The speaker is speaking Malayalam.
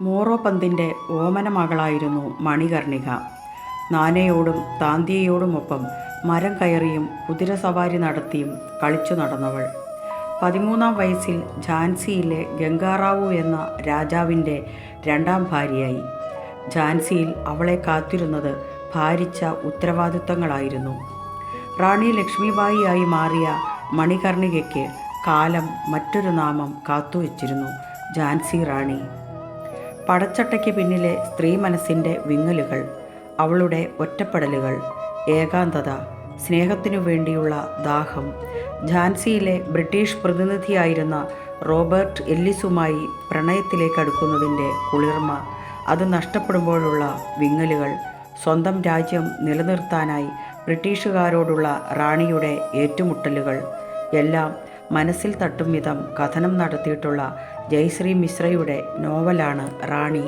മോറോപന്തിൻ്റെ ഓമന മകളായിരുന്നു മണികർണിക. നാനയോടും താന്തിയയോടുമൊപ്പം മരം കയറിയും കുതിരസവാരി നടത്തിയും കളിച്ചു നടന്നവൾ. 13-ാം വയസ്സിൽ ഝാൻസിയിലെ ഗംഗാറാവു എന്ന രാജാവിൻ്റെ 2ാം ഭാര്യയായി. ഝാൻസിയിൽ അവളെ കാത്തിരുന്നത് ഭാരിച്ച ഉത്തരവാദിത്തങ്ങളായിരുന്നു. റാണി ലക്ഷ്മിബായിയായി മാറിയ മണികർണികയ്ക്ക് കാലം മറ്റൊരു നാമം കാത്തുവച്ചിരുന്നു: ഝാൻസി റാണി. പടച്ചട്ടയ്ക്ക് പിന്നിലെ സ്ത്രീ മനസ്സിൻ്റെ വിങ്ങലുകൾ, അവളുടെ ഒറ്റപ്പെടലുകൾ, ഏകാന്തത, സ്നേഹത്തിനു വേണ്ടിയുള്ള ദാഹം, ഝാൻസിയിലെ ബ്രിട്ടീഷ് പ്രതിനിധിയായിരുന്ന റോബർട്ട് എല്ലിസുമായി പ്രണയത്തിലേക്ക് അടുക്കുന്നതിൻ്റെ കുളിർമ, അത് നഷ്ടപ്പെടുമ്പോഴുള്ള വിങ്ങലുകൾ, സ്വന്തം രാജ്യം നിലനിർത്താനായി ബ്രിട്ടീഷുകാരോടുള്ള റാണിയുടെ ഏറ്റുമുട്ടലുകൾ എല്ലാം മനസ്സിൽ തട്ടും വിധം കഥനം നടത്തിയിട്ടുള്ള ജയശ്രീ മിശ്രയുടെ നോവലാണ് റാണി.